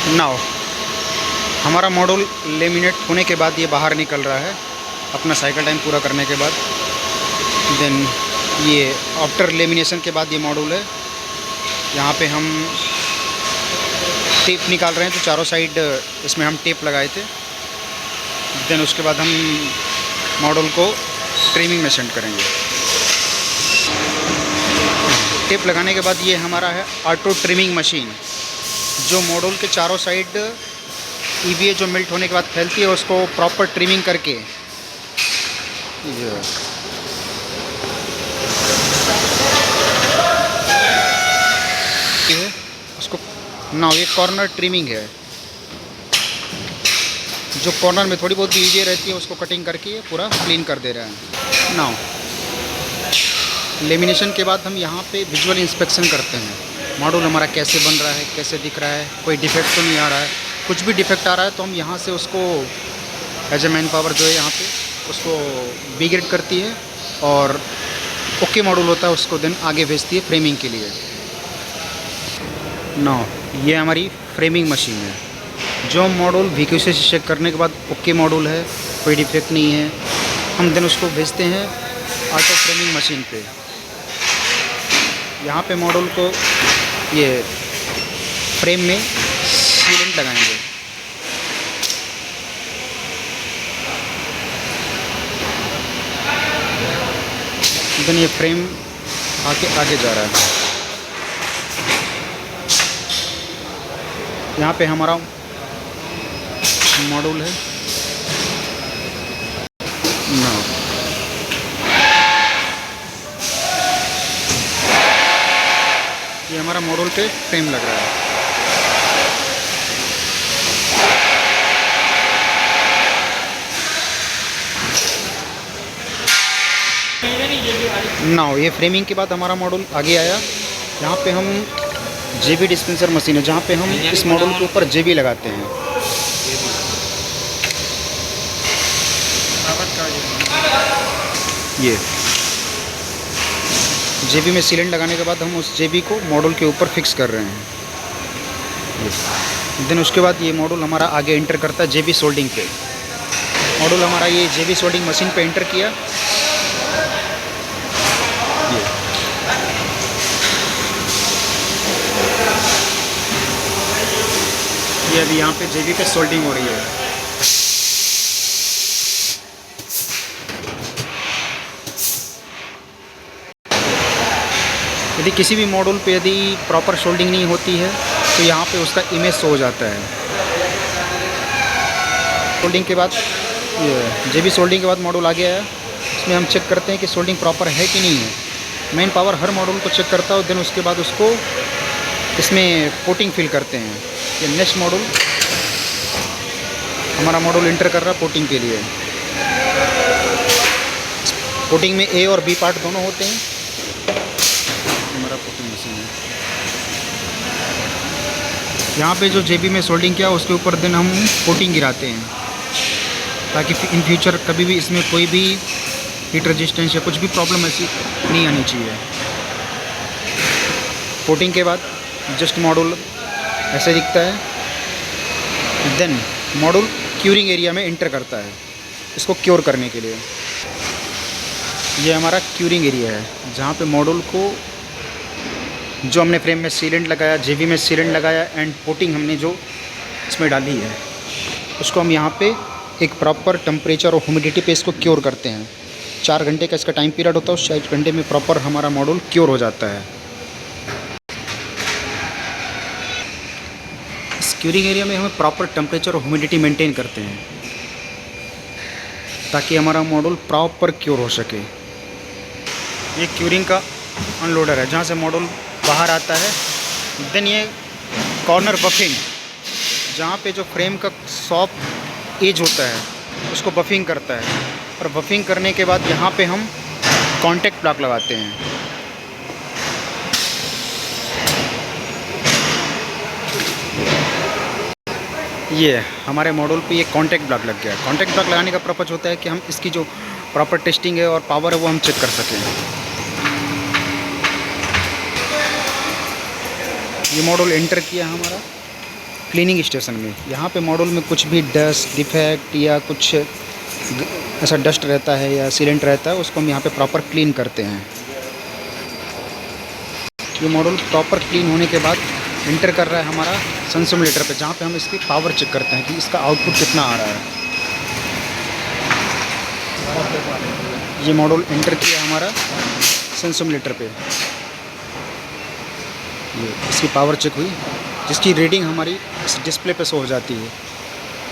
Now हमारा module laminate होने के बाद ये बाहर निकल रहा है अपना साइकिल टाइम पूरा करने के बाद। देन ये आफ्टर लेमिनेशन के बाद ये मॉड्यूल है। यहाँ पे हम टेप निकाल रहे हैं, तो चारों साइड इसमें हम टेप लगाए थे। देन उसके बाद हम मॉड्यूल को ट्रिमिंग में सेंड करेंगे। टेप लगाने के बाद ये हमारा है ऑटो ट्रिमिंग मशीन, जो मॉड्यूल के चारों साइड ईवीए जो मेल्ट होने के बाद फैलती है उसको प्रॉपर ट्रिमिंग करके उसको नाउ ये कॉर्नर ट्रिमिंग है। जो कॉर्नर में थोड़ी बहुत ईवीए रहती है उसको कटिंग करके पूरा क्लीन कर दे रहे हैं। नाउ लेमिनेशन के बाद हम यहाँ पे विजुअल इंस्पेक्शन करते हैं, मॉड्यूल हमारा कैसे बन रहा है, कैसे दिख रहा है, कोई डिफेक्ट तो नहीं आ रहा है। कुछ भी डिफेक्ट आ रहा है तो हम यहाँ से उसको एज ए मैन पावर जो है यहाँ पे उसको बी ग्रेड करती है और ओके मॉड्यूल होता है उसको देन आगे भेजती है फ्रेमिंग के लिए। नाउ ये हमारी फ्रेमिंग मशीन है। जो मॉड्यूल VQC से चेक करने के बाद ओके मॉड्यूल है, कोई डिफेक्ट नहीं है, हम देन उसको भेजते हैं ऑटो फ्रेमिंग मशीन पे। यहाँ पे मॉड्यूल को ये फ्रेम में सीलेंट लगाएंगे। देन ये फ्रेम आगे जा रहा है। यहाँ पे हमारा मॉड्यूल है ना, ये हमारा मॉड्यूल पे फ्रेम लग रहा है। नाउ ये फ्रेमिंग के बाद हमारा मॉड्यूल आगे आया। यहाँ पे हम JB डिस्पेंसर मशीन है, जहाँ पे हम इस मॉड्यूल के ऊपर JB लगाते हैं। ये JB में सीलेंट लगाने के बाद हम उस JB को मॉड्यूल के ऊपर फिक्स कर रहे हैं। देन उसके बाद ये मॉड्यूल हमारा आगे इंटर करता है JB सोल्डिंग पे। मॉड्यूल हमारा ये JB सोल्डिंग मशीन पे इंटर किया। ये अभी यहाँ पे JB पे सोल्डिंग हो रही है। यदि किसी भी मॉड्यूल पे यदि प्रॉपर सोल्डिंग नहीं होती है तो यहाँ पे उसका इमेज शो हो जाता है। सोल्डिंग के बाद JB सोल्डिंग के बाद मॉड्यूल आ गया है। इसमें हम चेक करते हैं कि सोल्डिंग प्रॉपर है कि नहीं है। मेन पावर हर मॉड्यूल को चेक करता है, देन उसके बाद उसको इसमें कोटिंग फिल करते हैं। ये नेक्स्ट मॉड्यूल हमारा मॉड्यूल इंटर कर रहा है कोटिंग के लिए। कोटिंग में A और B पार्ट दोनों होते हैं। हमारा कोटिंग मशीन है। यहाँ पे जो JB में सोल्डिंग किया उसके ऊपर देन हम कोटिंग गिराते हैं, ताकि इन फ्यूचर कभी भी इसमें कोई भी हीट रेजिस्टेंस या कुछ भी प्रॉब्लम ऐसी नहीं आनी चाहिए। कोटिंग के बाद जस्ट मॉड्यूल ऐसे दिखता है। देन मॉड्यूल क्यूरिंग एरिया में इंटर करता है इसको क्योर करने के लिए। ये हमारा क्यूरिंग एरिया है, जहाँ पे मॉड्यूल को जो हमने फ्रेम में सीलेंट लगाया, JB में सीलेंट लगाया एंड कोटिंग हमने जो इसमें डाली है उसको हम यहाँ पे एक प्रॉपर टेम्परेचर और ह्यूमिडिटी पे इसको क्योर करते हैं। 4 घंटे का इसका टाइम पीरियड होता है। उस 4 घंटे में प्रॉपर हमारा मॉड्यूल क्योर हो जाता है। इस क्यूरिंग एरिया में हमें प्रॉपर टेम्परेचर और ह्यूमिडिटी मेंटेन करते हैं ताकि हमारा मॉड्यूल प्रॉपर क्योर हो सके। ये क्यूरिंग का अनलोडर है, जहाँ से मॉड्यूल बाहर आता है। देन ये कॉर्नर बफिंग, जहाँ पे जो फ्रेम का सॉफ्ट एज होता है उसको बफिंग करता है, और बफिंग करने के बाद यहाँ पे हम कॉन्टैक्ट ब्लॉक लगाते हैं। ये हमारे मॉड्यूल पे ये कॉन्टैक्ट ब्लॉक लग गया है। कॉन्टैक्ट ब्लॉक लगाने का पर्पज़ होता है कि हम इसकी जो प्रॉपर टेस्टिंग है और पावर है वो हम चेक कर सकें। ये मॉड्यूल एंटर किया हमारा। क्लीनिंग स्टेशन में। यहाँ पे मॉड्यूल में कुछ भी डस्ट डिफेक्ट या कुछ ऐसा डस्ट रहता है या सीलेंट रहता है, उसको हम यहाँ पे प्रॉपर क्लीन करते हैं। ये मॉड्यूल प्रॉपर क्लीन होने के बाद इंटर कर रहा है हमारा सेंसोमीटर पे, जहाँ पे हम इसकी पावर चेक करते हैं कि इसका आउटपुट कितना आ रहा है। ये मॉड्यूल इंटर किया हमारा सेंसोमीटर पे, ये इसकी पावर चेक हुई, जिसकी रीडिंग हमारी इस डिस्प्ले पे शो हो जाती है।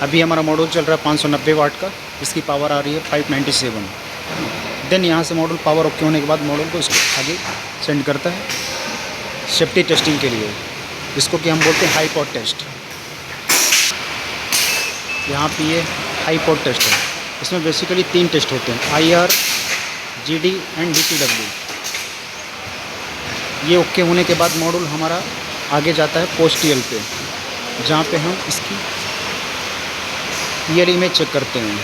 अभी हमारा मॉड्यूल चल रहा है 590 वाट का, इसकी पावर आ रही है 597। देन यहाँ से मॉड्यूल पावर ओके होने के बाद मॉड्यूल को इसको आगे सेंड करता है सेफ्टी टेस्टिंग के लिए, जिसको कि हम बोलते हैं हाई पॉट टेस्ट। यहाँ पे ये हाई पॉट टेस्ट है। इसमें बेसिकली 3 टेस्ट होते हैं, IR, GD एंड DCW। ये ओके होने के बाद मॉड्यूल हमारा आगे जाता है पोस्ट TL पे, जहाँ पे हम इसकी EL इमेज चेक करते हैं।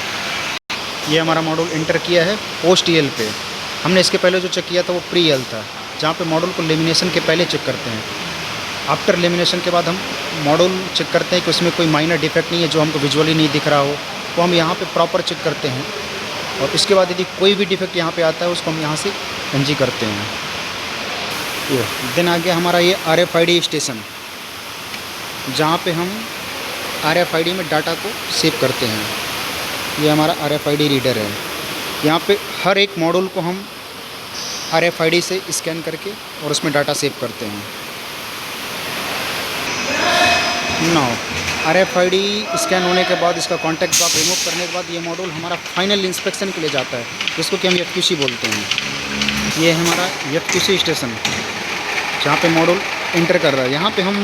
ये हमारा मॉड्यूल इंटर किया है पोस्ट EL पे। हमने इसके पहले जो चेक किया था वो प्री EL था, जहाँ पे मॉड्यूल को लेमिनेशन के पहले चेक करते हैं। आफ्टर लेमिनेशन के बाद हम मॉड्यूल चेक करते हैं कि उसमें कोई माइनर डिफेक्ट नहीं है जो हमको विजुअली नहीं दिख रहा हो, तो हम यहाँ पे प्रॉपर चेक करते हैं। और इसके बाद यदि कोई भी डिफेक्ट यहाँ पे आता है उसको हम यहाँ से NG करते हैं। ये देन आ गया हमारा ये RFID स्टेशन, जहाँ पे हम RFID में डाटा को सेव करते हैं। ये हमारा RFID रीडर है। यहाँ पे हर एक मॉड्यूल को हम RFID से स्कैन करके और उसमें डाटा सेव करते हैं। RFID स्कैन होने के बाद इसका कॉन्टैक्ट बॉक्स रिमूव करने के बाद ये मॉड्यूल हमारा फाइनल इंस्पेक्शन के लिए जाता है, जिसको कि हम FQC बोलते हैं। ये है हमारा FQC स्टेशन, जहाँ पे मॉड्यूल इंटर कर रहा है। यहाँ पे हम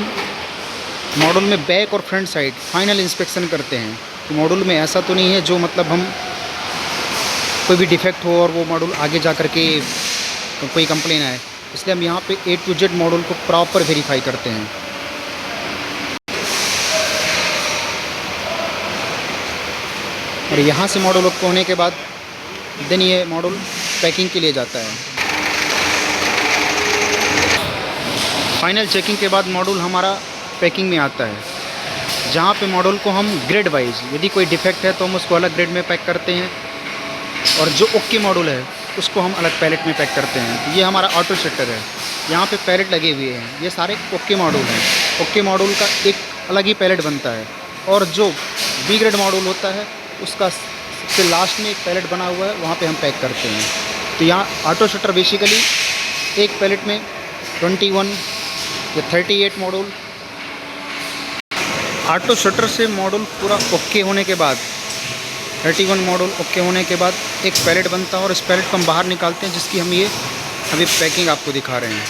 मॉड्यूल में बैक और फ्रंट साइड फाइनल इंस्पेक्शन करते हैं कि मॉड्यूल में ऐसा तो नहीं है जो मतलब हम कोई भी डिफेक्ट हो और वो मॉड्यूल आगे जा कर के कोई कंप्लेन आए, इसलिए हम यहाँ पे A to Z मॉड्यूल को प्रॉपर वेरीफाई करते हैं। और यहाँ से मॉड्यूल ओके होने के बाद देन ये मॉड्यूल पैकिंग के लिए जाता है। फाइनल चेकिंग के बाद मॉड्यूल हमारा पैकिंग में आता है, जहाँ पे मॉड्यूल को हम ग्रेड वाइज, यदि कोई डिफेक्ट है तो हम उसको अलग ग्रेड में पैक करते हैं, और जो ओके मॉड्यूल है उसको हम अलग पैलेट में पैक करते हैं। ये हमारा ऑटो शटर है, यहाँ पे पैलेट लगे हुए हैं, ये सारे ओके मॉड्यूल हैं। ओके मॉड्यूल का एक अलग ही पैलेट बनता है, और जो B ग्रेड मॉड्यूल होता है उसका सबसे लास्ट में एक पैलेट बना हुआ है, वहाँ पे हम पैक करते हैं। तो यहाँ ऑटो शटर बेसिकली एक पैलेट में 21 या 38 मॉड्यूल। ऑटो शटर से मॉड्यूल पूरा ओके होने के बाद 31 मॉड्यूल ओके होने के बाद एक पैलेट बनता है, और इस पैलेट को हम बाहर निकालते हैं, जिसकी हम ये अभी पैकिंग आपको दिखा रहे हैं।